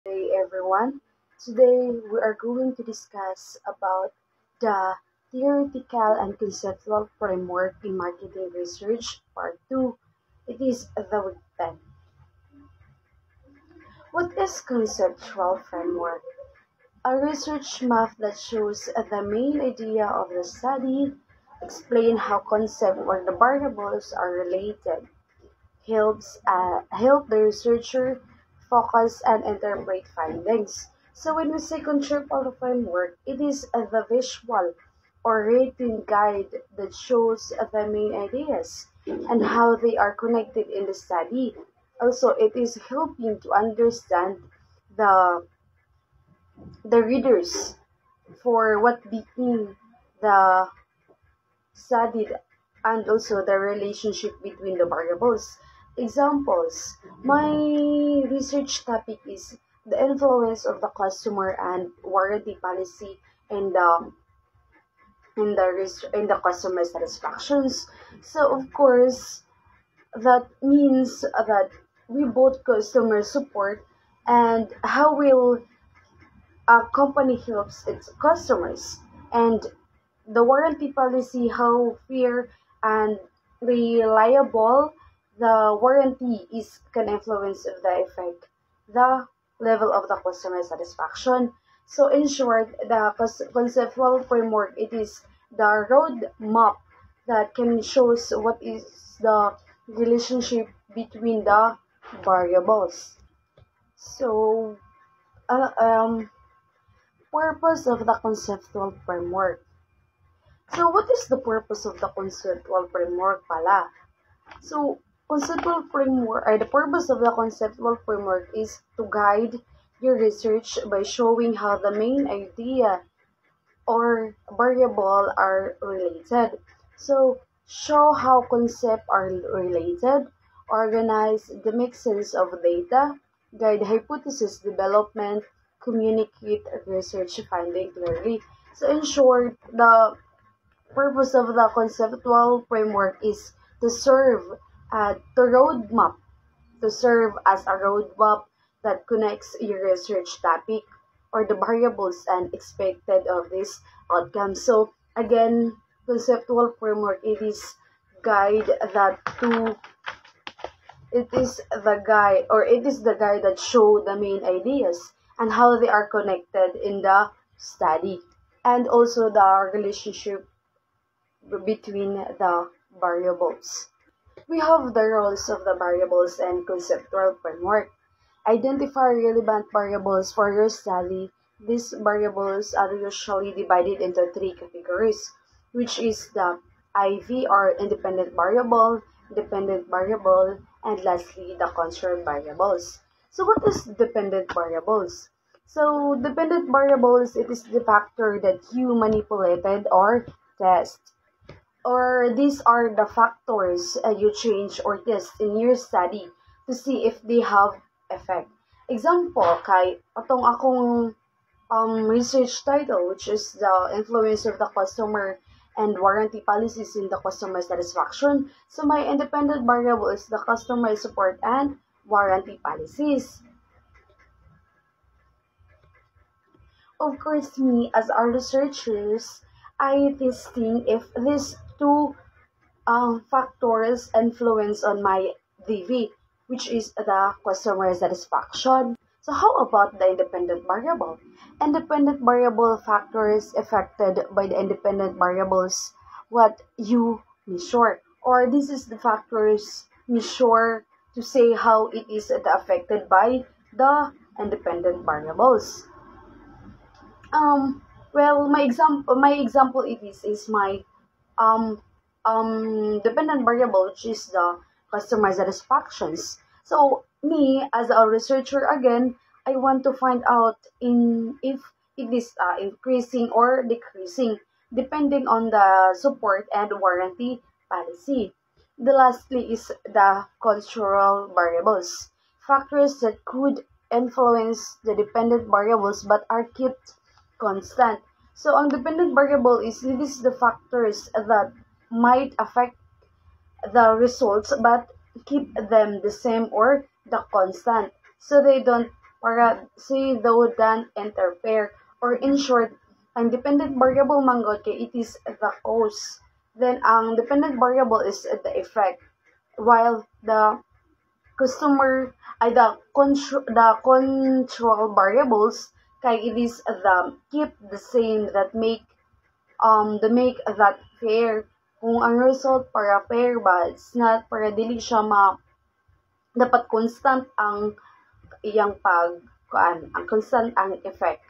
Hey everyone, today we are going to discuss about the theoretical and conceptual framework in marketing research part 2. It is the week 10. What is conceptual framework? A research map that shows the main idea of the study, explain how concept or the variables are related, help the researcher focus and interpret findings. So when we say conceptual framework, it is the visual or written guide that shows the main ideas and how they are connected in the study. Also, it is helping to understand the the readers for what being the studied and also the relationship between the variables. Examples. My research topic is the influence of the customer and warranty policy in the customer satisfactions. So of course that means that we both customer support and how will a company helps its customers and the warranty policy, how fair and reliable the warranty is can influence the effect, the level of the customer satisfaction. So in short, the conceptual framework it is the road map that can shows what is the relationship between the variables. So, uh, um, purpose of the conceptual framework. So, what is the purpose of the conceptual framework pala? So, conceptual framework, or the purpose of the conceptual framework is to guide your research by showing how the main idea or variable are related. So, show how concepts are related, organize the mixes of data, guide hypothesis development, communicate research finding clearly. So, in short, the purpose of the conceptual framework is to serve the roadmap, to serve as a roadmap that connects your research topic or the variables and expected of this outcome. So again, conceptual framework it is guide that to it is the guide or it is the guide that show the main ideas and how they are connected in the study and also the relationship between the variables. We have the roles of the variables and conceptual framework. Identify relevant variables for your study. These variables are usually divided into three categories, which is the IV or independent variable, dependent variable, and lastly the constraint variables. So what is dependent variables? So dependent variables, it is the factor that you manipulated or test or these are the factors you change or test in your study to see if they have effect. Example, kay atong akong research title, which is the influence of the customer and warranty policies in the customer satisfaction. So my independent variable is the customer support and warranty policies. Of course, me as our researchers, I testing if these two factors influence on my DV, which is the customer satisfaction. So how about the independent variable? Independent variable factors affected by the independent variables what you measure. Or this is the factors measure to say how it is affected by the independent variables. Um, well, my example is my um dependent variable which is the customer satisfactions. So me as a researcher again, I want to find out in if it is increasing or decreasing depending on the support and warranty policy. The lastly is the cultural variables, factors that could influence the dependent variables but are kept constant. So, ang dependent variable is this the factors that might affect the results but keep them the same or the constant. So they don't para say though don't interfere. Or in short, ang dependent variable manggod kay it is the cause. Then ang dependent variable is the effect. While the customer ay the control variables kay it is the keep the same that make that fair. Kung ang result para fair ba, it's not para dili siya dapat constant ang iyang ang constant ang effect.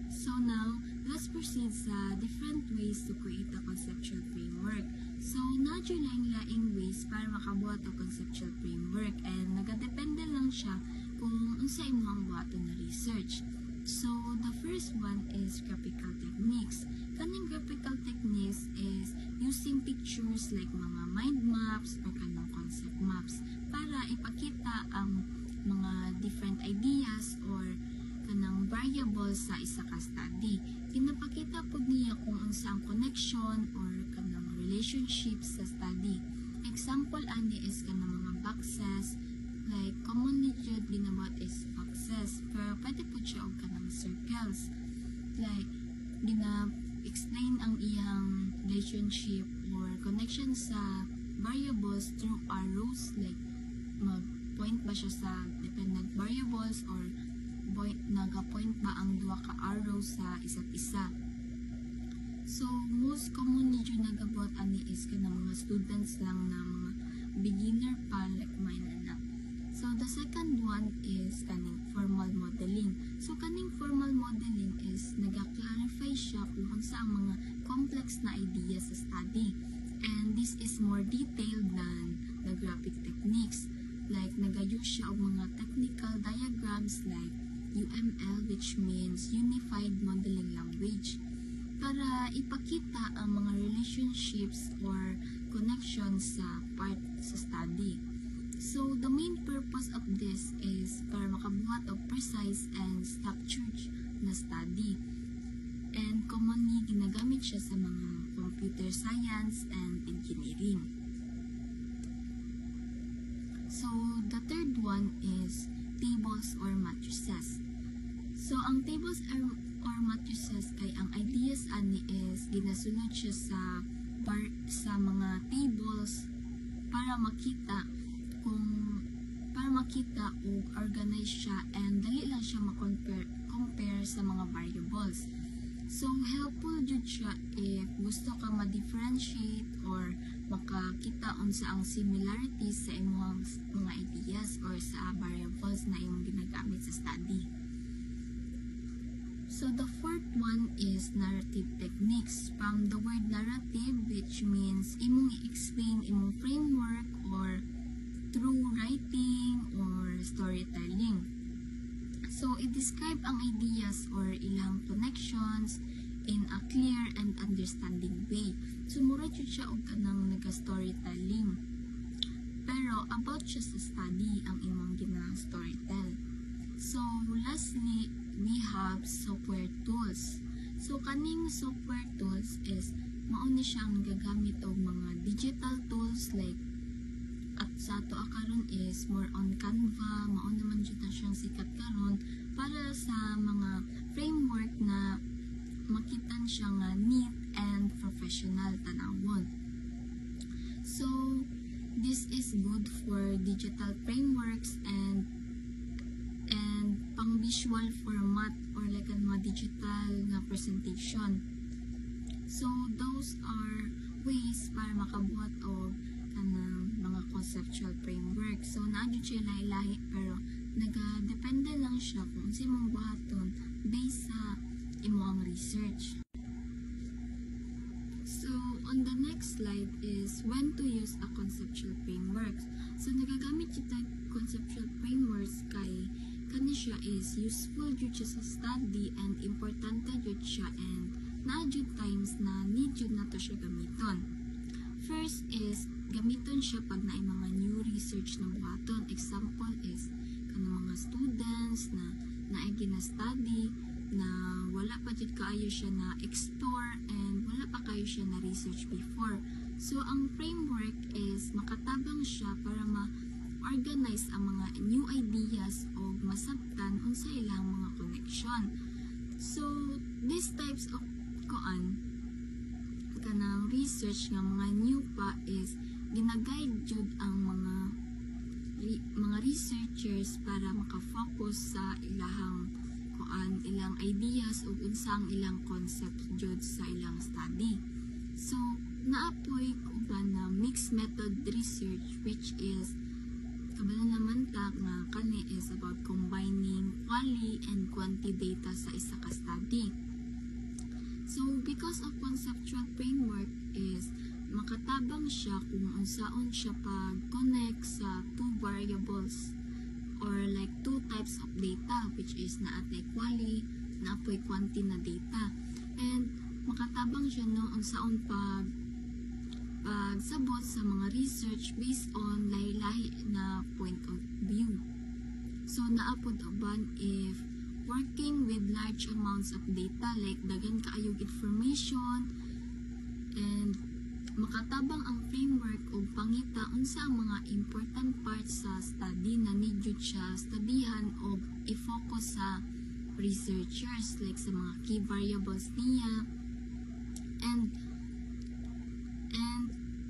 So now, let's proceed sa different ways to create a conceptual framework. So, nadyo laing ways para makabuhat o conceptual framework and nagadepende lang siya kung unsa imo ang buhaton na research. So, the first one is graphical techniques. Kaning graphical techniques is using pictures like mga mind maps or kanang concept maps para ipakita ang mga different ideas or kanang variables sa isa ka study. Pinapakita po niya kung unsa ang connection or kanang relationships sa study. Example ani is kanang mga boxes, like commonly jud ginabot is boxes, pero pwede po siya og kanang circles. Like explain ang iyang relationship or connection sa variables through arrows, like mag-point ba siya sa dependent variables or naga-point ba ang duha ka arrows sa isa't isa. So, most commonly yung nagabot ani is kanang mga students lang na mga beginner pa like mine anak. So, the second one is kaning formal modeling. So, kaning formal modeling is naga-clarify siya kung unsa ang mga complex na idea sa study. And this is more detailed than the graphic techniques. Like, nag-use siya og mga technical diagrams like UML, which means Unified Modeling Language, para ipakita ang mga relationships or connections sa part sa study. So, the main purpose of this is para makabuhat og precise and structured na study. And commonly, ginagamit siya sa mga computer science and engineering. So, the third one is tables or matrices. So, ang tables or matrices kay ang ideas ani is ginasunod siya sa mga tables para makita o organize siya and dali lang siya compare sa mga variables. So, helpful jud siya if gusto ka ma-differentiate or makakita unsa ang similarities sa imong mga ideas or sa variables na imong ginagamit sa study. So, the fourth one is narrative techniques. From the word narrative, which means imong i-explain imong framework or through writing or storytelling. So, i-describe ang ideas or ilang connections in a clear and understanding way. So, mura siya og kanang naga-storytelling. Pero, about siya sa study ang imong gina-storytell. So, lastly, we have software tools. So, kaning software tools is mauni siyang gagamit og mga digital tools like at sa ato karon is more on Canva, mao naman jud na siyang sikat karon para sa mga framework na makitan siya nga neat and professional tanawon. So, this is good for digital frameworks and pang visual format or like ang mga digital na presentation. So, those are ways para makabuhat o mga conceptual framework. So, naadyo siya lahi-lahi pero naga-depende lang siya kung sa imong buhaton based sa imong research. So, on the next slide is when to use a conceptual framework. So, nagagamit kita conceptual frameworks kay kani siya is useful jud siya sa study and importante jud siya and naa jud times na need jud nato siya gamiton. First is gamiton siya pag naay mga new research na buhaton. Example is kanang mga students na naay gina-study na wala pa jud kaayo siya na explore and wala pa kayo siya na research before. So ang framework is makatabang siya para ma-organize ang mga new ideas o masabtan unsa ilang mga connection. So, these types of kanang research nga mga new pa is ginaguide jud ang mga researchers para makafocus sa ilang ilang ideas o unsa ang ilang concepts jud sa ilang study. So, naapoy uban na mixed method research, which is kabalo naman ta nga kani is about combining quali and quanti data sa isa ka study. So, because of conceptual framework is makatabang siya kung unsaon siya pag-connect sa two variables or like two types of data, which is naatay quali, naapoy quanti na data. And makatabang siya no unsaon pagsabot sa mga research based on lahi-lahi na point of view. So, naapod uban if working with large amounts of data, like daghan kaayong information, and makatabang ang framework o pangita unsa ang mga important parts sa study na need jud siya studihan o i-focus sa researchers, like sa mga key variables niya, and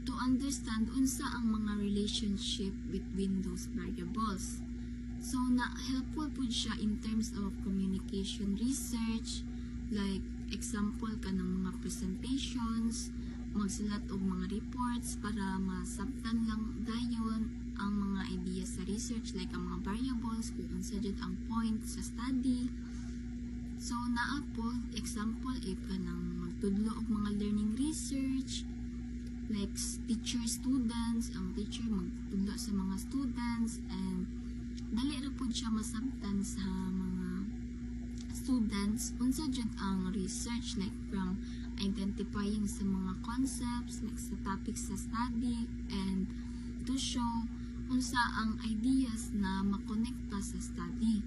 to understand unsa ang mga relationship between those variables. So, helpful po siya in terms of communication research, like example kanang mga presentations, magsulat og mga reports para masabtan lang dayon ang mga ideas sa research, like ang mga variables, kung unsa jud ang point sa study. So, naa po example if kanang magtudlo og mga learning research, like teacher-students, ang teacher magtudlo sa mga students, and dali ra pud siya masabtan sa mga students unsa jud ang research, like from identifying sa mga concepts, like sa topics sa study, and to show unsa ang ideas na makonekta sa study.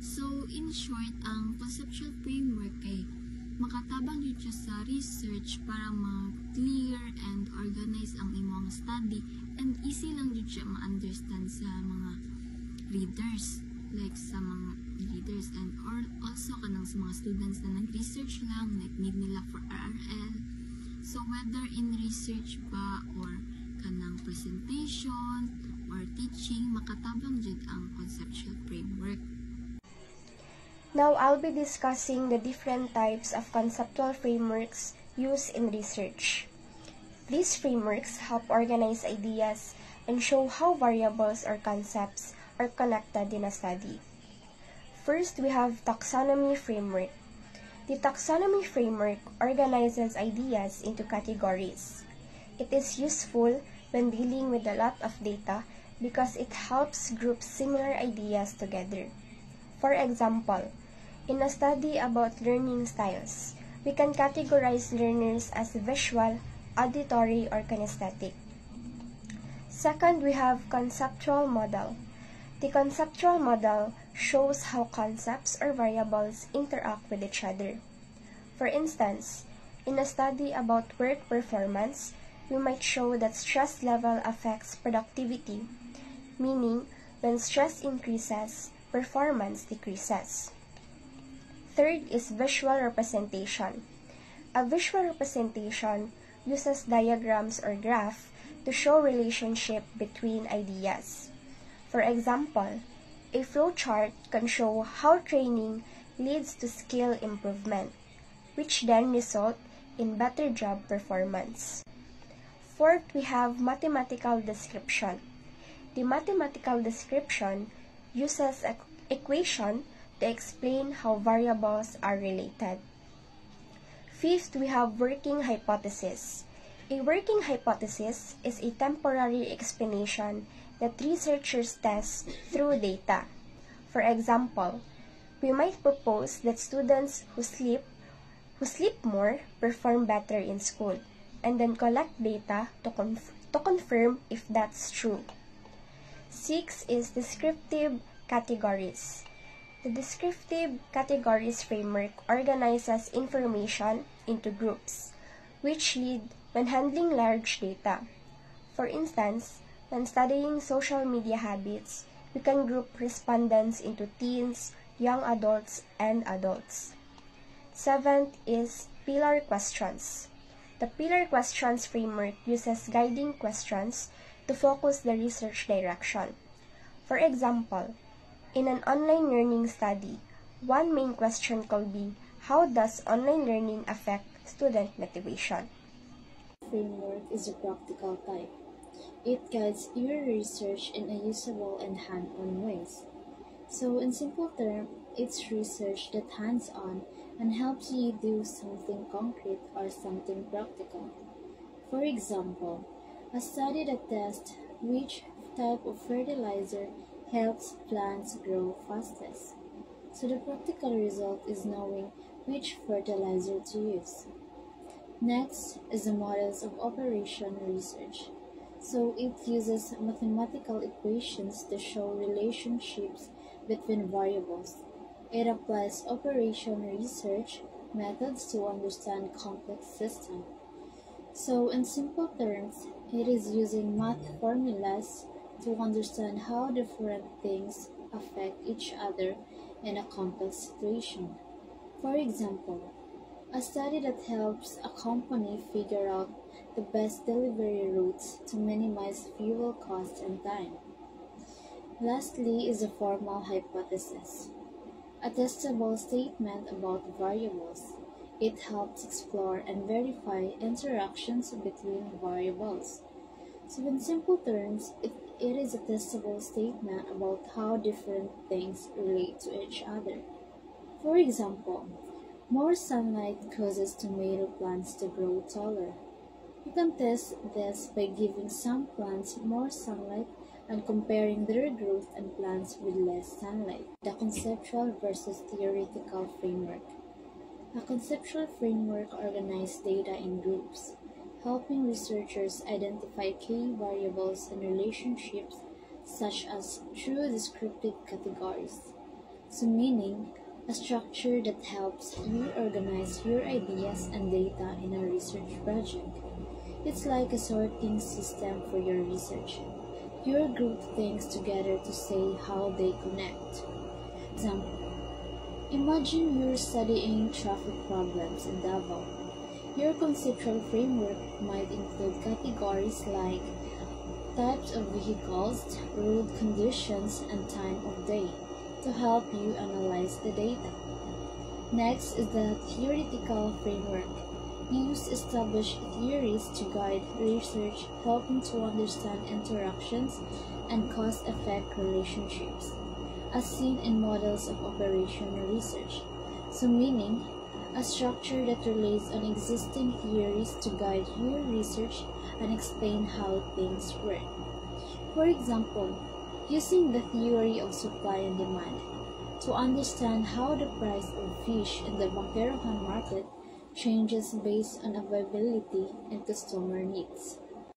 So, in short, ang conceptual framework ay makatabang jud siya sa research para ma-clear and organize ang imong study, and easy lang jud siya ma-understand sa mga readers, like sa mga readers, and also kanang sa mga students na nag-research lang, like need nila for RRL. So, whether in research ba or kanang presentation or teaching, makatabang jud ang conceptual framework. Now, I'll be discussing the different types of conceptual frameworks used in research. These frameworks help organize ideas and show how variables or concepts are connected in a study. First, we have taxonomy framework. The taxonomy framework organizes ideas into categories. It is useful when dealing with a lot of data because it helps group similar ideas together. For example, in a study about learning styles, we can categorize learners as visual, auditory, or kinesthetic. Second, we have conceptual model. The conceptual model shows how concepts or variables interact with each other. For instance, in a study about work performance, we might show that stress level affects productivity, meaning when stress increases, performance decreases. Third is visual representation. A visual representation uses diagrams or graph to show relationship between ideas. For example, a flowchart can show how training leads to skill improvement, which then result in better job performance. Fourth, we have mathematical description. The mathematical description uses an equation to explain how variables are related. Fifth, we have working hypothesis. A working hypothesis is a temporary explanation that researchers test through data. For example, we might propose that students who sleep more perform better in school, and then collect data to confirm if that's true. 6 is descriptive categories. The descriptive categories framework organizes information into groups, which lead when handling large data. For instance, When studying social media habits, we can group respondents into teens, young adults, and adults. Seventh is pillar questions. The pillar questions framework uses guiding questions to focus the research direction. For example, in an online learning study, one main question could be, how does online learning affect student motivation? Framework is a practical type. It guides your research in a usable and hand-on ways. So in simple terms, it's research that hands-on and helps you do something concrete or something practical. For example, a study that tests which type of fertilizer helps plants grow fastest. So the practical result is knowing which fertilizer to use. Next is the models of operation research. So it uses mathematical equations to show relationships between variables. It applies operation research methods to understand complex systems. So in simple terms, it is using math formulas to understand how different things affect each other in a complex situation. For example, a study that helps a company figure out the best delivery routes to minimize fuel costs and time. Lastly is a formal hypothesis, a testable statement about variables. It helps explore and verify interactions between variables. So in simple terms, it is a testable statement about how different things relate to each other. For example, more sunlight causes tomato plants to grow taller. You can test this by giving some plants more sunlight and comparing their growth and plants with less sunlight. The conceptual versus theoretical framework. A conceptual framework organizes data in groups, helping researchers identify key variables and relationships such as through descriptive categories. So meaning, a structure that helps you organize your ideas and data in a research project. It's like a sorting system for your research. You group things together to say how they connect. Example, imagine you're studying traffic problems in Davao. Your conceptual framework might include categories like types of vehicles, road conditions, and time of day to help you analyze the data. Next is the theoretical framework. Use established theories to guide research, helping to understand interactions and cause-effect relationships, as seen in models of operational research. So meaning, a structure that relies on existing theories to guide your research and explain how things work. For example, using the theory of supply and demand to understand how the price of fish in the Bangkerohan market changes based on availability and customer needs.